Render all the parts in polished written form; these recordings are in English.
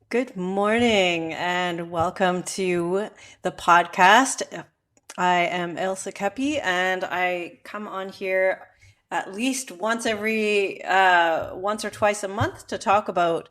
Good morning and welcome to the podcast. I am Elsa Kepi and I come on here at least once or twice a month to talk about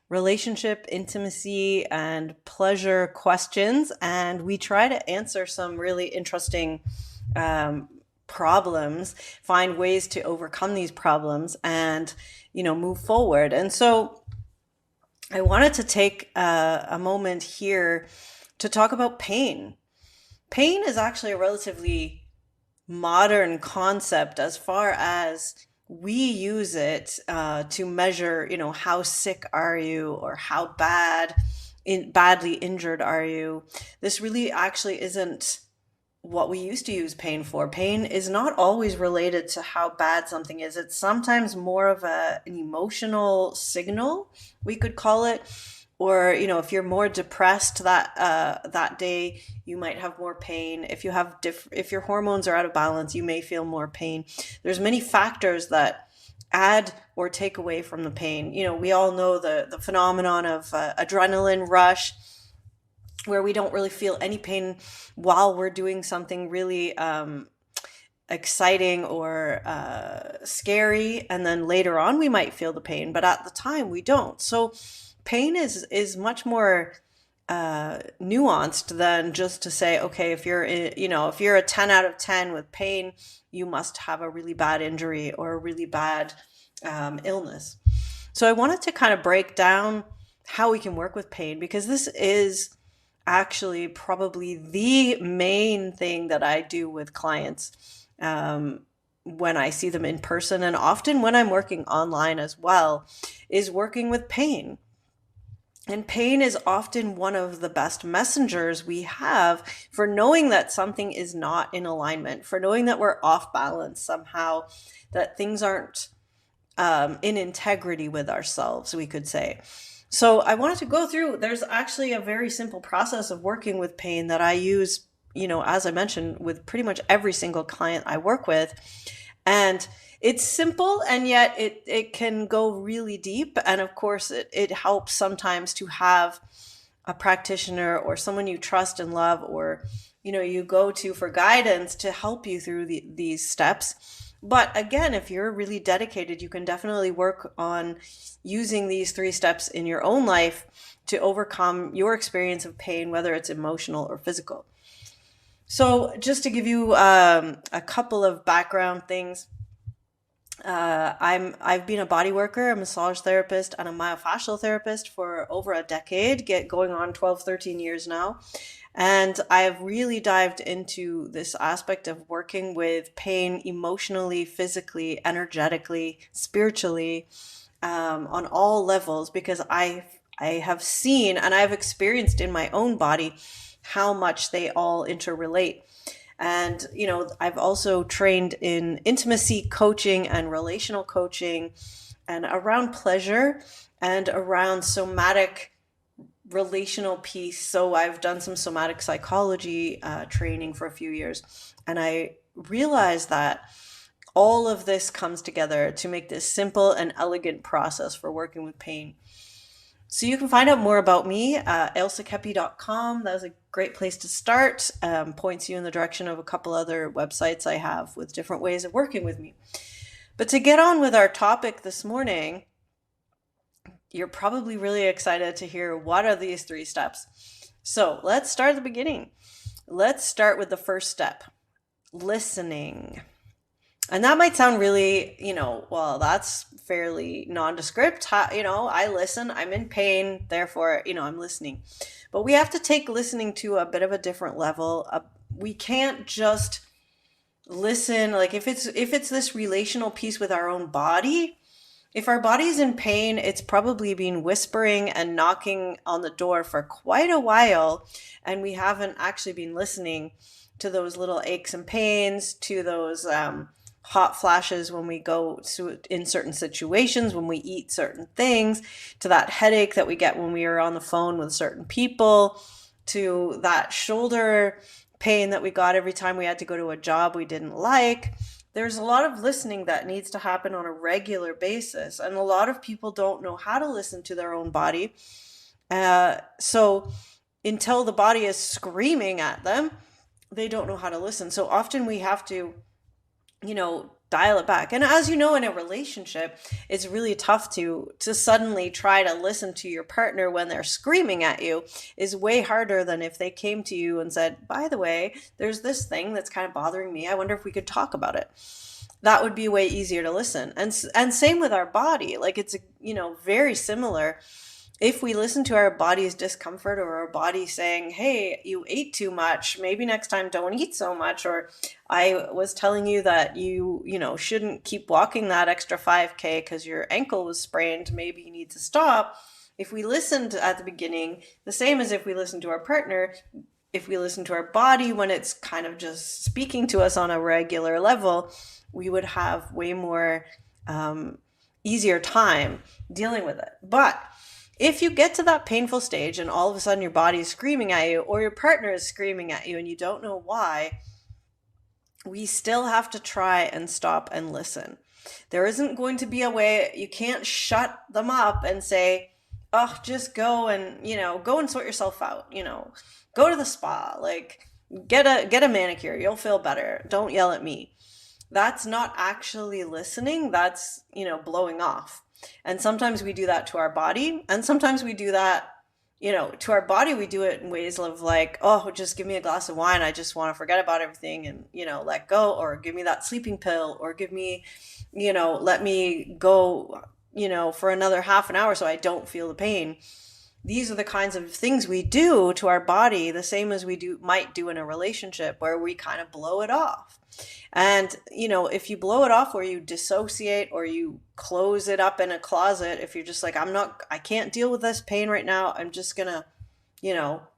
relationship, intimacy, and pleasure questions. And we try to answer some really interesting um, problems, find ways to overcome these problems and, move forward. And so I wanted to take a moment here to talk about pain. Pain is actually a relatively modern concept as far as we use it to measure, how sick are you or how badly injured are you. This really actually isn't what we used to use pain for. Pain is not always related to how bad something is. It's sometimes more of an emotional signal, we could call it. Or, if you're more depressed that day, you might have more pain. If your hormones are out of balance, you may feel more pain. There's many factors that add or take away from the pain. We all know the phenomenon of adrenaline rush where we don't really feel any pain while we're doing something really exciting or scary, and then later on we might feel the pain, but at the time we don't. So pain is much more nuanced than just to say, okay, if you're a 10 out of 10 with pain, you must have a really bad injury or a really bad illness. So I wanted to kind of break down how we can work with pain, because this is actually probably the main thing that I do with clients when I see them in person, and often when I'm working online as well, is working with pain. And pain is often one of the best messengers we have for knowing that something is not in alignment, for knowing that we're off balance somehow, that things aren't in integrity with ourselves, we could say. So I wanted to go through, there's actually a very simple process of working with pain that I use, as I mentioned, with pretty much every single client I work with. And it's simple, and yet it can go really deep. And of course, it helps sometimes to have a practitioner or someone you trust and love, or, you go to for guidance to help you through these steps. But again, if you're really dedicated, you can definitely work on using these three steps in your own life to overcome your experience of pain, whether it's emotional or physical. So just to give you a couple of background things, I've been a body worker, a massage therapist, and a myofascial therapist for over a decade, going on 12, 13 years now. And I've really dived into this aspect of working with pain emotionally, physically, energetically, spiritually, on all levels, because I have seen and I've experienced in my own body how much they all interrelate. And, I've also trained in intimacy coaching and relational coaching and around pleasure and around somatic relational piece. So I've done some somatic psychology training for a few years. And I realized that all of this comes together to make this simple and elegant process for working with pain. So you can find out more about me at elsakepi.com. That was a great place to start. Points you in the direction of a couple other websites I have with different ways of working with me. But to get on with our topic this morning, you're probably really excited to hear what are these three steps. So let's start at the beginning. Let's start with the first step, listening. And that might sound really, well, that's fairly nondescript. I listen, I'm in pain, therefore, I'm listening. But we have to take listening to a bit of a different level. We can't just listen, like if it's this relational piece with our own body. If our body's in pain, it's probably been whispering and knocking on the door for quite a while, and we haven't actually been listening to those little aches and pains, to those hot flashes when we go in certain situations, when we eat certain things, to that headache that we get when we are on the phone with certain people, to that shoulder pain that we got every time we had to go to a job we didn't like. There's a lot of listening that needs to happen on a regular basis, and a lot of people don't know how to listen to their own body. So until the body is screaming at them, they don't know how to listen. So often we have to, dial it back. And as you know, in a relationship, it's really tough to suddenly try to listen to your partner when they're screaming at you. Is way harder than if they came to you and said, by the way, there's this thing that's kind of bothering me. I wonder if we could talk about it. That would be way easier to listen. And same with our body. Like it's, very similar. If we listen to our body's discomfort, or our body saying, hey, you ate too much, maybe next time don't eat so much, or I was telling you that you shouldn't keep walking that extra 5K because your ankle was sprained, maybe you need to stop. If we listened at the beginning, the same as if we listen to our partner, if we listen to our body when it's kind of just speaking to us on a regular level, we would have way more easier time dealing with it. But if you get to that painful stage and all of a sudden your body is screaming at you, or your partner is screaming at you and you don't know why, we still have to try and stop and listen. There isn't going to be a way. You can't shut them up and say, oh, just go and, go and sort yourself out, go to the spa, like get a manicure, you'll feel better. Don't yell at me. That's not actually listening. That's, blowing off. And sometimes we do that to our body. And sometimes we do that, to our body, we do it in ways of like, oh, just give me a glass of wine. I just want to forget about everything and, let go, or give me that sleeping pill, or give me, let me go, for another half an hour so I don't feel the pain. These are the kinds of things we do to our body, the same as we might do in a relationship, where we kind of blow it off. And, if you blow it off, or you dissociate, or you close it up in a closet, if you're just like, I can't deal with this pain right now, I'm just gonna,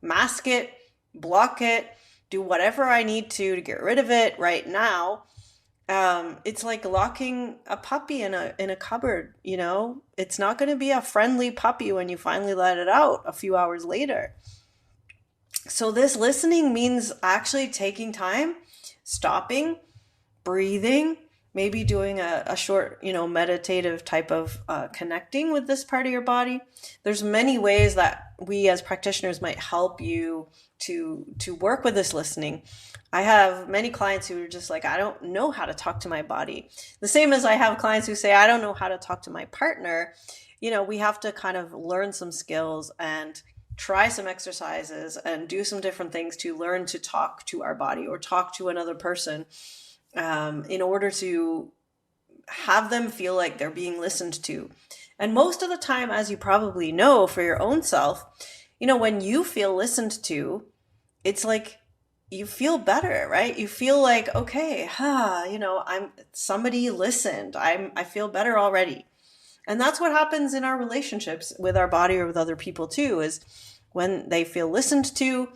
mask it, block it, do whatever I need to get rid of it right now. It's like locking a puppy in a cupboard, it's not going to be a friendly puppy when you finally let it out a few hours later. So this listening means actually taking time, stopping, breathing, maybe doing a short, meditative type of connecting with this part of your body. There's many ways that we as practitioners might help you to work with this listening. I have many clients who are just like, I don't know how to talk to my body. The same as I have clients who say, I don't know how to talk to my partner. We have to kind of learn some skills and try some exercises and do some different things to learn to talk to our body or talk to another person, in order to have them feel like they're being listened to. And most of the time, as you probably know for your own self, when you feel listened to, it's like you feel better, right? You feel like, okay, somebody listened. I feel better already. And that's what happens in our relationships with our body or with other people too, is when they feel listened to,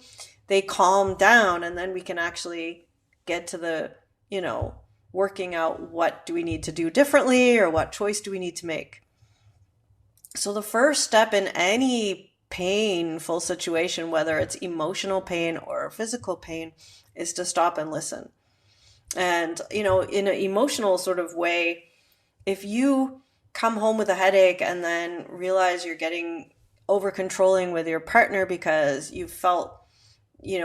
they calm down, and then we can actually get to the, working out what do we need to do differently, or what choice do we need to make. So the first step in any painful situation, whether it's emotional pain or physical pain, is to stop and listen. And, in an emotional sort of way, if you come home with a headache and then realize you're getting over controlling with your partner because you felt,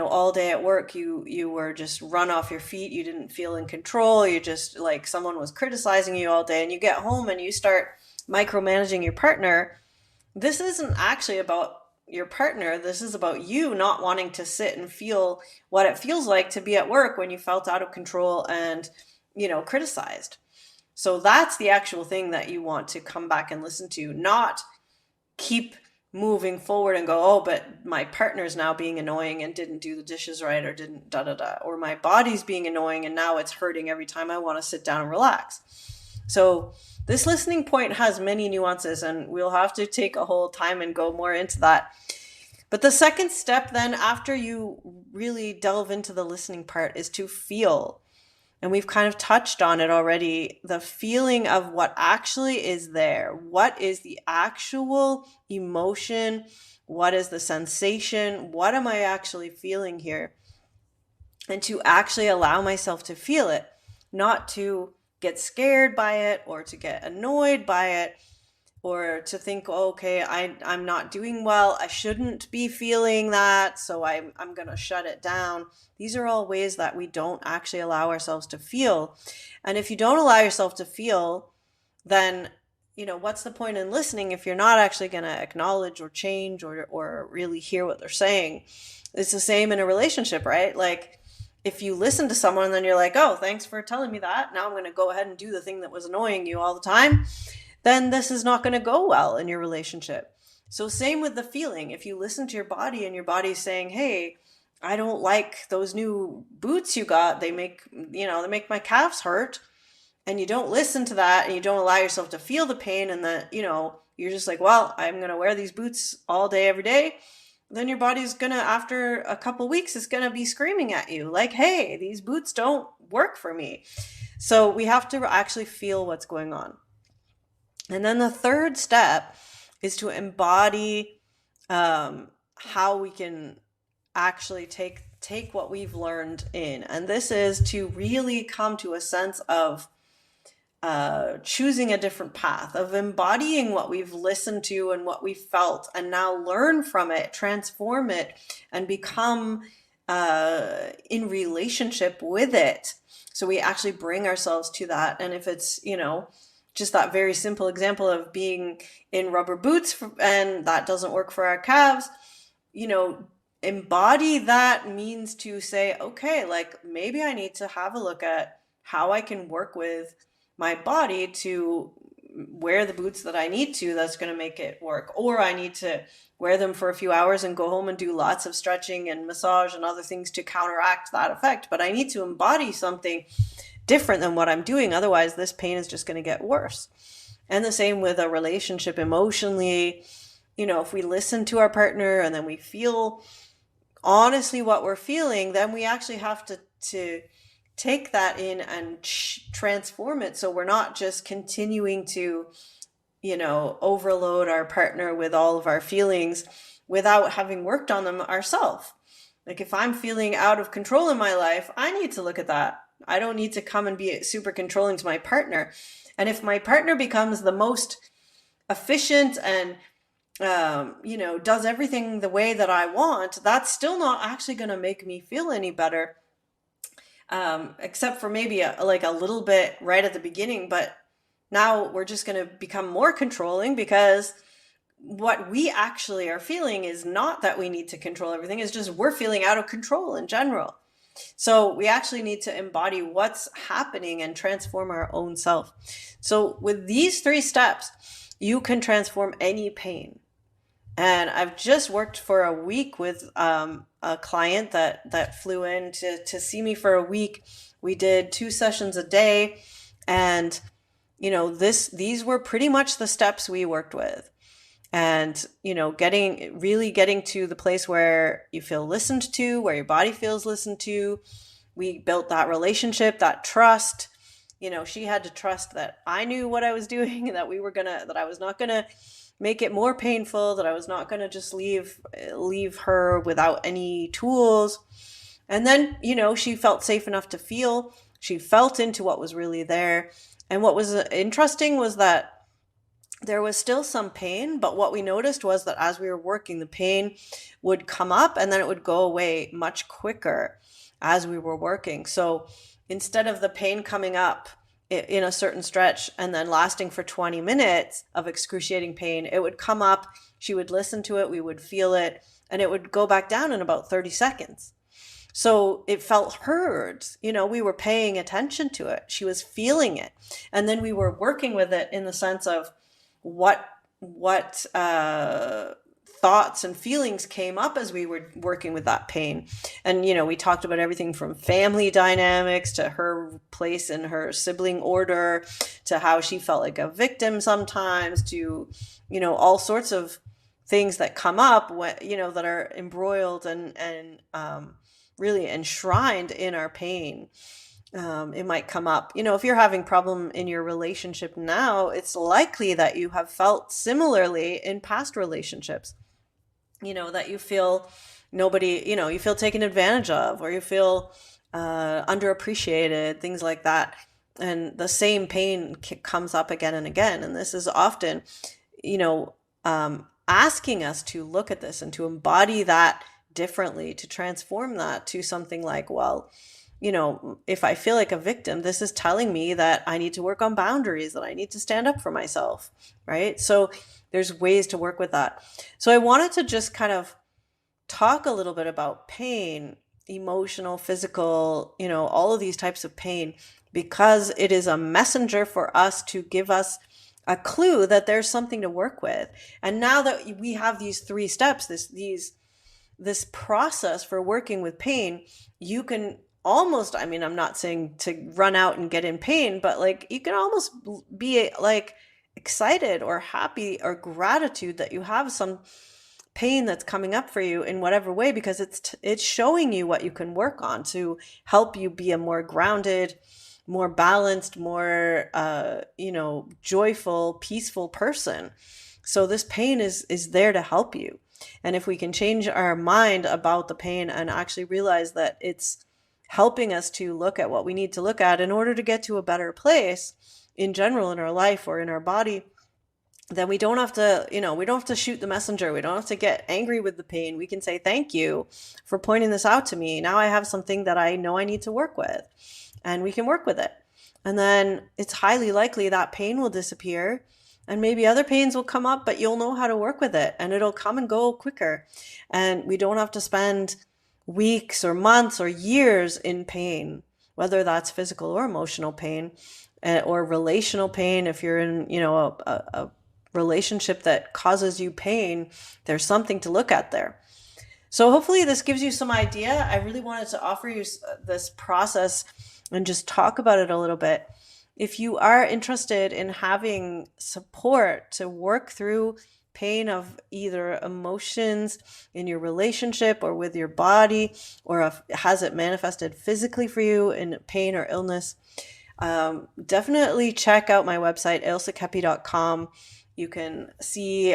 all day at work, you were just run off your feet. You didn't feel in control. You just like someone was criticizing you all day, and you get home and you start micromanaging your partner. This isn't actually about your partner. This is about you not wanting to sit and feel what it feels like to be at work when you felt out of control and, criticized. So that's the actual thing that you want to come back and listen to, not keep moving forward and go, oh, but my partner's now being annoying and didn't do the dishes right, or didn't or my body's being annoying and now it's hurting every time I want to sit down and relax. So this listening point has many nuances, and we'll have to take a whole time and go more into that. But the second step then, after you really delve into the listening part, is to feel. And we've kind of touched on it already, the feeling of what actually is there. What is the actual emotion? What is the sensation? What am I actually feeling here? And to actually allow myself to feel it, not to get scared by it or to get annoyed by it, or to think, oh, okay, I'm not doing well. I shouldn't be feeling that, so I'm going to shut it down. These are all ways that we don't actually allow ourselves to feel. And if you don't allow yourself to feel, then what's the point in listening if you're not actually going to acknowledge or change or really hear what they're saying? It's the same in a relationship, right? Like, if you listen to someone and then you're like, oh, thanks for telling me that, now I'm going to go ahead and do the thing that was annoying you all the time, then this is not going to go well in your relationship. So same with the feeling. If you listen to your body and your body's saying, hey, I don't like those new boots you got, they make my calves hurt, and you don't listen to that and you don't allow yourself to feel the pain, and that you're just like, well, I'm going to wear these boots all day every day, then your body's going to, after a couple weeks, it's going to be screaming at you like, hey, these boots don't work for me. So we have to actually feel what's going on. And then the third step is to embody how we can actually take what we've learned in. And this is to really come to a sense of choosing a different path, of embodying what we've listened to and what we felt, and now learn from it, transform it, and become in relationship with it. So we actually bring ourselves to that. And if it's, just that very simple example of being in rubber boots and that doesn't work for our calves, embody that means to say, okay, like maybe I need to have a look at how I can work with my body to wear the boots that I need to, that's going to make it work. Or I need to wear them for a few hours and go home and do lots of stretching and massage and other things to counteract that effect. But I need to embody something different than what I'm doing. Otherwise, this pain is just going to get worse. And the same with a relationship emotionally. If we listen to our partner and then we feel honestly what we're feeling, then we actually have to take that in and transform it. So we're not just continuing to, overload our partner with all of our feelings without having worked on them ourselves. Like, if I'm feeling out of control in my life, I need to look at that. I don't need to come and be super controlling to my partner. And if my partner becomes the most efficient and does everything the way that I want, that's still not actually going to make me feel any better, except for maybe a little bit right at the beginning. But now we're just going to become more controlling, because what we actually are feeling is not that we need to control everything. It's just we're feeling out of control in general. So we actually need to embody what's happening and transform our own self. So with these 3 steps, you can transform any pain. And I've just worked for a week with a client that flew in to see me for a week. We did 2 sessions a day, and these were pretty much the steps we worked with. And getting to the place where you feel listened to, where your body feels listened to. We built that relationship, that trust. She had to trust that I knew what I was doing, and that I was not gonna make it more painful, that I was not gonna just leave her without any tools. And then she felt safe enough to feel. She felt into what was really there. And what was interesting was that there was still some pain, but what we noticed was that as we were working, the pain would come up and then it would go away much quicker as we were working. So instead of the pain coming up in a certain stretch and then lasting for 20 minutes of excruciating pain, it would come up, she would listen to it, we would feel it, and it would go back down in about 30 seconds. So it felt heard, we were paying attention to it. She was feeling it. And then we were working with it in the sense of what thoughts and feelings came up as we were working with that pain. And, we talked about everything from family dynamics to her place in her sibling order, to how she felt like a victim sometimes, to, all sorts of things that come up, that are embroiled and really enshrined in our pain. It might come up, if you're having problem in your relationship now, it's likely that you have felt similarly in past relationships, that you feel you feel taken advantage of, or you feel underappreciated, things like that. And the same pain comes up again and again. And this is often, you know, asking us to look at this and to embody that differently, to transform that to something like, well, if I feel like a victim, this is telling me that I need to work on boundaries, that I need to stand up for myself, right? So there's ways to work with that. So I wanted to just kind of talk a little bit about pain, emotional, physical, all of these types of pain, because it is a messenger for us to give us a clue that there's something to work with. And now that we have these three steps, this process for working with pain, you can almost, I mean, I'm not saying to run out and get in pain, but like you can almost be like excited or happy or gratitude that you have some pain that's coming up for you in whatever way, because it's showing you what you can work on to help you be a more grounded, more balanced, more joyful, peaceful person. So this pain is there to help you. And if we can change our mind about the pain and actually realize that it's helping us to look at what we need to look at in order to get to a better place in general in our life or in our body, then we don't have to, we don't have to shoot the messenger. We don't have to get angry with the pain. We can say, thank you for pointing this out to me. Now I have something that I know I need to work with, and we can work with it. And then it's highly likely that pain will disappear, and maybe other pains will come up, but you'll know how to work with it, and it'll come and go quicker. And we don't have to spend weeks or months or years in pain, whether that's physical or emotional pain, or relational pain. If you're in, a relationship that causes you pain, there's something to look at there. So hopefully this gives you some idea. I really wanted to offer you this process and just talk about it a little bit. If you are interested in having support to work through pain of either emotions in your relationship or with your body, or has it manifested physically for you in pain or illness, definitely check out my website, ailsakepi.com. You can see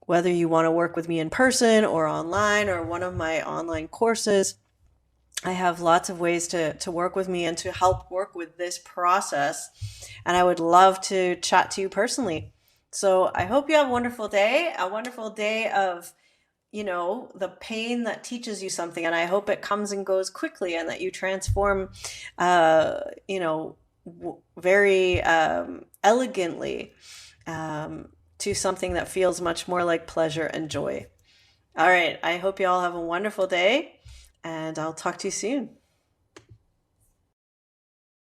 whether you want to work with me in person or online or one of my online courses. I have lots of ways to work with me and to help work with this process. And I would love to chat to you personally. So I hope you have a wonderful day of, the pain that teaches you something. And I hope it comes and goes quickly, and that you transform, very elegantly to something that feels much more like pleasure and joy. All right. I hope you all have a wonderful day, and I'll talk to you soon.